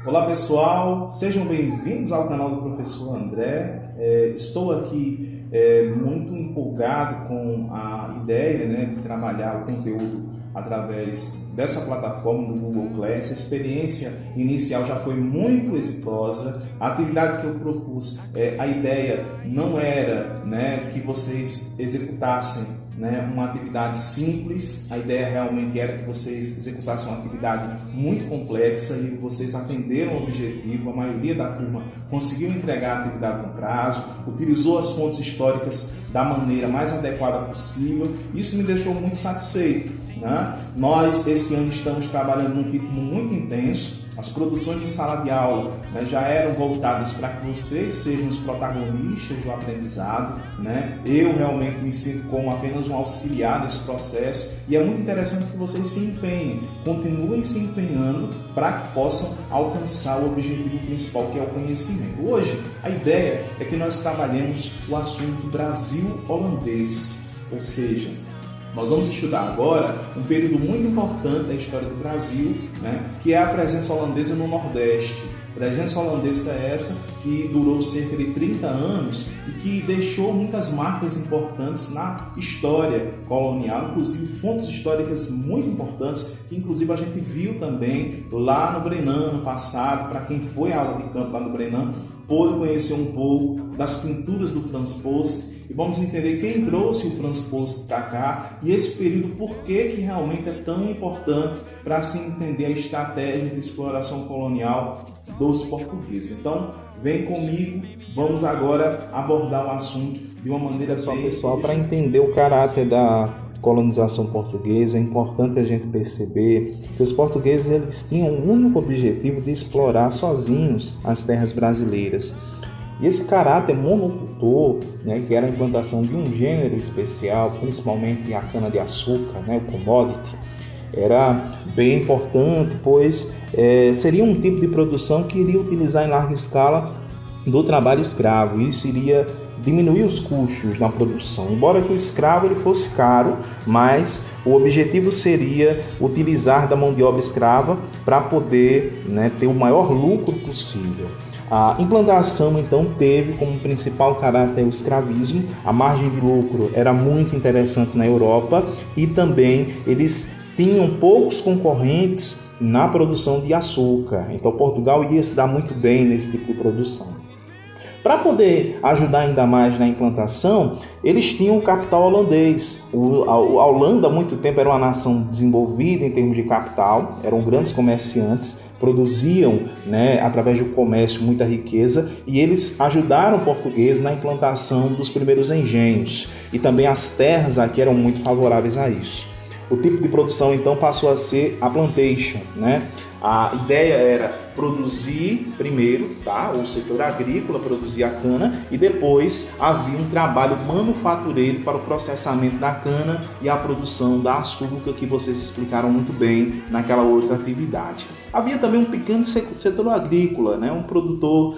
Olá pessoal, sejam bem-vindos ao canal do Professor André. Estou aqui muito empolgado com a ideia, de trabalhar o conteúdo através dessa plataforma do Google Class. A experiência inicial já foi muito exitosa. A atividade que eu propus, a ideia não era que vocês executassem uma atividade simples. A ideia realmente era que vocês executassem uma atividade muito complexa e vocês atenderam o objetivo. A maioria da turma conseguiu entregar a atividade no prazo, utilizou as fontes históricas da maneira mais adequada possível. Isso me deixou muito satisfeito. Nós, esse ano, estamos trabalhando num ritmo muito intenso. As produções de sala de aula já eram voltadas para que vocês sejam os protagonistas do aprendizado. Eu realmente me sinto como apenas um auxiliar desse processo e é muito interessante que vocês se empenhem, continuem se empenhando para que possam alcançar o objetivo principal, que é o conhecimento. Hoje, a ideia é que nós trabalhemos o assunto Brasil holandês, ou seja, nós vamos estudar agora um período muito importante da história do Brasil, que é a presença holandesa no Nordeste. Presença holandesa essa que durou cerca de 30 anos e que deixou muitas marcas importantes na história colonial, inclusive fontes históricas muito importantes, que inclusive a gente viu também lá no Brenan no passado. Para quem foi à aula de campo lá no Brenan, pôde conhecer um pouco das pinturas do Frans Post. E vamos entender quem trouxe o Frans Post para cá e esse período, por que realmente é tão importante para se entender a estratégia de exploração colonial dos portugueses. Então, vem comigo, vamos agora abordar o assunto de uma maneira pessoal, para entender o caráter da colonização portuguesa, é importante a gente perceber que os portugueses eles tinham um único objetivo de explorar sozinhos as terras brasileiras. E esse caráter monocultor, que era a implantação de um gênero especial, principalmente a cana-de-açúcar, o commodity, era bem importante, pois seria um tipo de produção que iria utilizar em larga escala do trabalho escravo. Isso iria diminuir os custos na produção. Embora que o escravo ele fosse caro, mas o objetivo seria utilizar da mão de obra escrava para poder ter o maior lucro possível. A implantação, então, teve como principal caráter o escravismo. A margem de lucro era muito interessante na Europa e também eles tinham poucos concorrentes na produção de açúcar. Então, Portugal ia se dar muito bem nesse tipo de produção. Para poder ajudar ainda mais na implantação, eles tinham o capital holandês. A Holanda, há muito tempo, era uma nação desenvolvida em termos de capital, eram grandes comerciantes, produziam, através do comércio, muita riqueza, e eles ajudaram o português na implantação dos primeiros engenhos. E também as terras aqui eram muito favoráveis a isso. O tipo de produção, então, passou a ser a plantation, A ideia era produzir primeiro, o setor agrícola, produzir a cana, e depois havia um trabalho manufatureiro para o processamento da cana e a produção da açúcar, que vocês explicaram muito bem naquela outra atividade. Havia também um pequeno setor agrícola, um produtor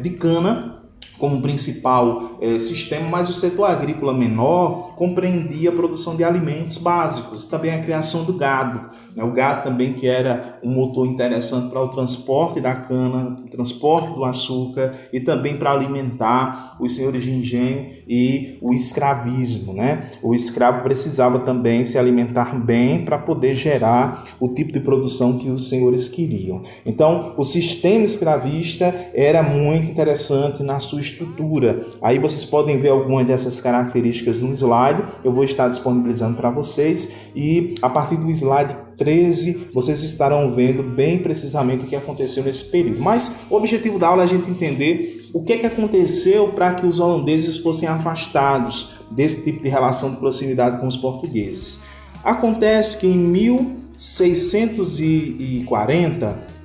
de cana como principal sistema, mas o setor agrícola menor compreendia a produção de alimentos básicos, também a criação do gado. O gado também, que era um motor interessante para o transporte da cana, o transporte do açúcar e também para alimentar os senhores de engenho e o escravismo. O escravo precisava também se alimentar bem para poder gerar o tipo de produção que os senhores queriam. Então, o sistema escravista era muito interessante na sua estrutura. Aí vocês podem ver algumas dessas características no slide, eu vou estar disponibilizando para vocês, e a partir do slide 13 vocês estarão vendo bem precisamente o que aconteceu nesse período. Mas o objetivo da aula é a gente entender o que aconteceu para que os holandeses fossem afastados desse tipo de relação de proximidade com os portugueses. Acontece que em 1640,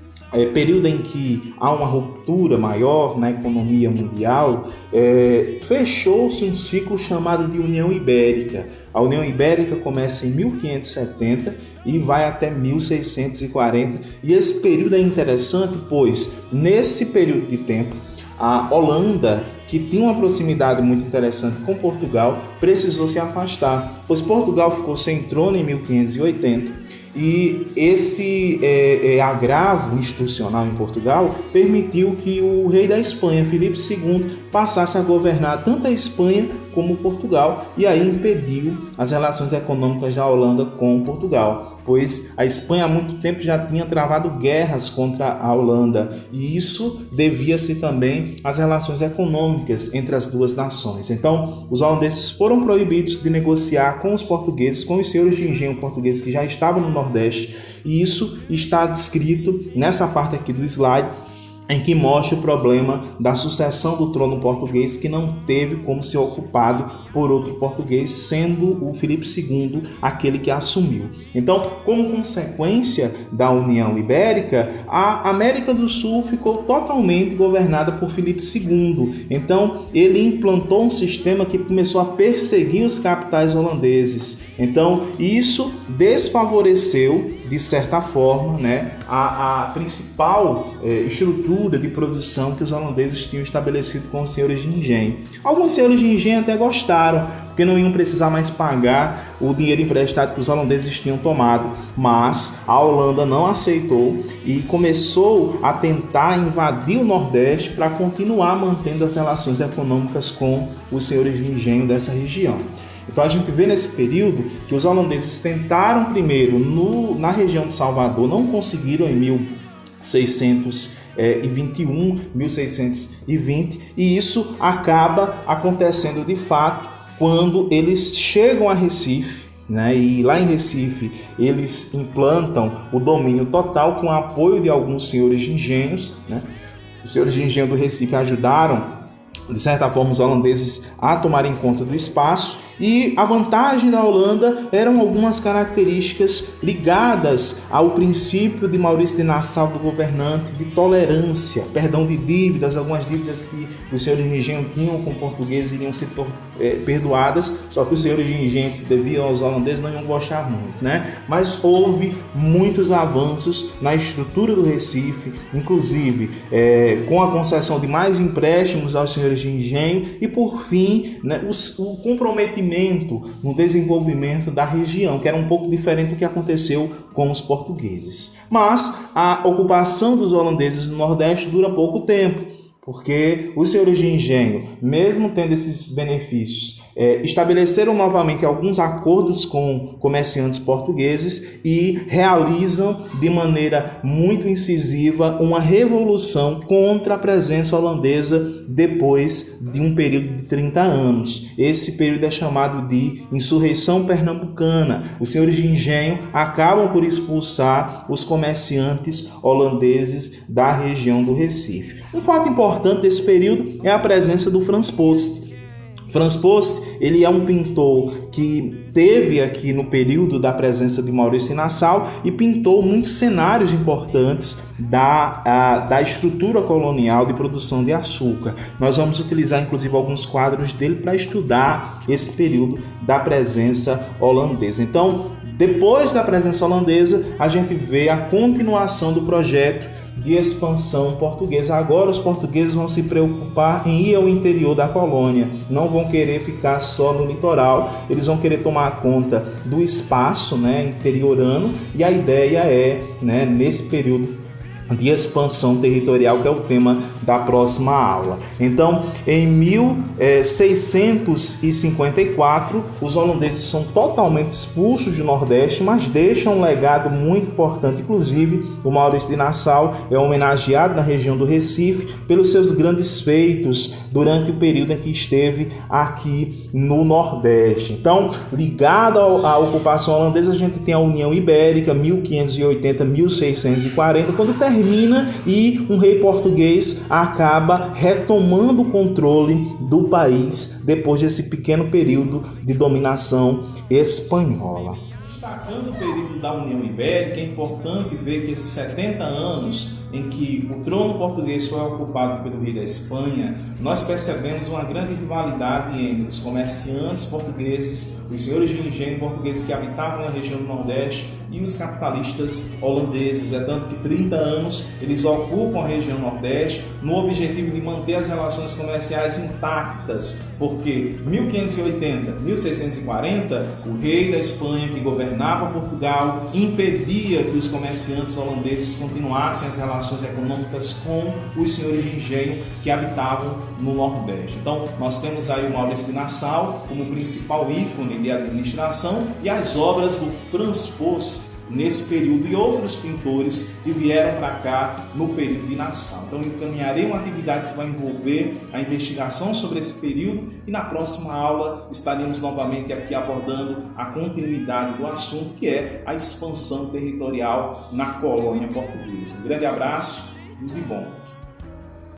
período em que há uma ruptura maior na economia mundial, fechou-se um ciclo chamado de União Ibérica. A União Ibérica começa em 1570 e vai até 1640, e esse período é interessante, pois nesse período de tempo a Holanda, que tinha uma proximidade muito interessante com Portugal, precisou se afastar, pois Portugal ficou sem trono em 1580 E esse agravo institucional em Portugal permitiu que o rei da Espanha, Filipe II, passasse a governar tanto a Espanha como Portugal, e aí impediu as relações econômicas da Holanda com Portugal, pois a Espanha há muito tempo já tinha travado guerras contra a Holanda, e isso devia-se também às relações econômicas entre as duas nações. Então, os holandeses foram proibidos de negociar com os portugueses, com os senhores de engenho portugueses que já estavam no Nordeste, e isso está descrito nessa parte aqui do slide, em que mostra o problema da sucessão do trono português, que não teve como ser ocupado por outro português, sendo o Filipe II aquele que assumiu. Então, como consequência da União Ibérica, a América do Sul ficou totalmente governada por Filipe II. Então, ele implantou um sistema que começou a perseguir os capitais holandeses. Então, isso desfavoreceu, de certa forma, a principal estrutura de produção que os holandeses tinham estabelecido com os senhores de engenho. Alguns senhores de engenho até gostaram, porque não iam precisar mais pagar o dinheiro emprestado que os holandeses tinham tomado, mas a Holanda não aceitou e começou a tentar invadir o Nordeste para continuar mantendo as relações econômicas com os senhores de engenho dessa região. Então a gente vê nesse período que os holandeses tentaram primeiro na região de Salvador, não conseguiram em 1620, e isso acaba acontecendo de fato quando eles chegam a Recife, e lá em Recife eles implantam o domínio total com o apoio de alguns senhores de engenhos. Os senhores de engenho do Recife ajudaram, de certa forma, os holandeses a tomarem conta do espaço. E a vantagem da Holanda eram algumas características ligadas ao princípio de Maurício de Nassau, do governante, de tolerância, perdão de dívidas, algumas dívidas que os senhores de engenho tinham com portugueses iriam ser perdoadas, só que os senhores de engenho que deviam aos holandeses não iam gostar muito, Mas houve muitos avanços na estrutura do Recife, inclusive com a concessão de mais empréstimos aos senhores de engenho e, por fim, o comprometimento no desenvolvimento da região, que era um pouco diferente do que aconteceu com os portugueses. Mas a ocupação dos holandeses no Nordeste dura pouco tempo, porque os senhores de engenho, mesmo tendo esses benefícios, estabeleceram novamente alguns acordos com comerciantes portugueses e realizam de maneira muito incisiva uma revolução contra a presença holandesa depois de um período de 30 anos. Esse período é chamado de Insurreição Pernambucana. Os senhores de engenho acabam por expulsar os comerciantes holandeses da região do Recife. Um fato importante desse período é a presença do Frans Post. Frans Post, ele é um pintor que teve aqui no período da presença de Maurício de Nassau e pintou muitos cenários importantes da estrutura colonial de produção de açúcar. Nós vamos utilizar inclusive alguns quadros dele para estudar esse período da presença holandesa. Então, depois da presença holandesa, a gente vê a continuação do projeto de expansão portuguesa. Agora os portugueses vão se preocupar em ir ao interior da colônia, não vão querer ficar só no litoral, eles vão querer tomar conta do espaço interiorano, e a ideia é, nesse período de expansão territorial, que é o tema da próxima aula. Então, em 1654, os holandeses são totalmente expulsos do Nordeste, mas deixam um legado muito importante. Inclusive, o Maurício de Nassau é homenageado na região do Recife pelos seus grandes feitos durante o período em que esteve aqui no Nordeste. Então, ligado à ocupação holandesa, a gente tem a União Ibérica, 1580-1640, quando termina e um rei português acaba retomando o controle do país depois desse pequeno período de dominação espanhola. Destacando o período da União Ibérica, é importante ver que esses 70 anos em que o trono português foi ocupado pelo rei da Espanha, nós percebemos uma grande rivalidade entre os comerciantes portugueses, os senhores de engenho portugueses que habitavam na região do Nordeste e os capitalistas holandeses. É tanto que 30 anos eles ocupam a região Nordeste no objetivo de manter as relações comerciais intactas porque 1580, 1640, o rei da Espanha que governava Portugal impedia que os comerciantes holandeses continuassem as relações econômicas com os senhores de engenho que habitavam no Nordeste. Então, nós temos aí o Maurício de Nassau como principal ícone de administração e as obras do Franz Post nesse período e outros pintores que vieram para cá no período de Nassau. Então, eu encaminharei uma atividade que vai envolver a investigação sobre esse período e na próxima aula estaremos novamente aqui abordando a continuidade do assunto, que é a expansão territorial na colônia portuguesa. Um grande abraço e tudo de bom.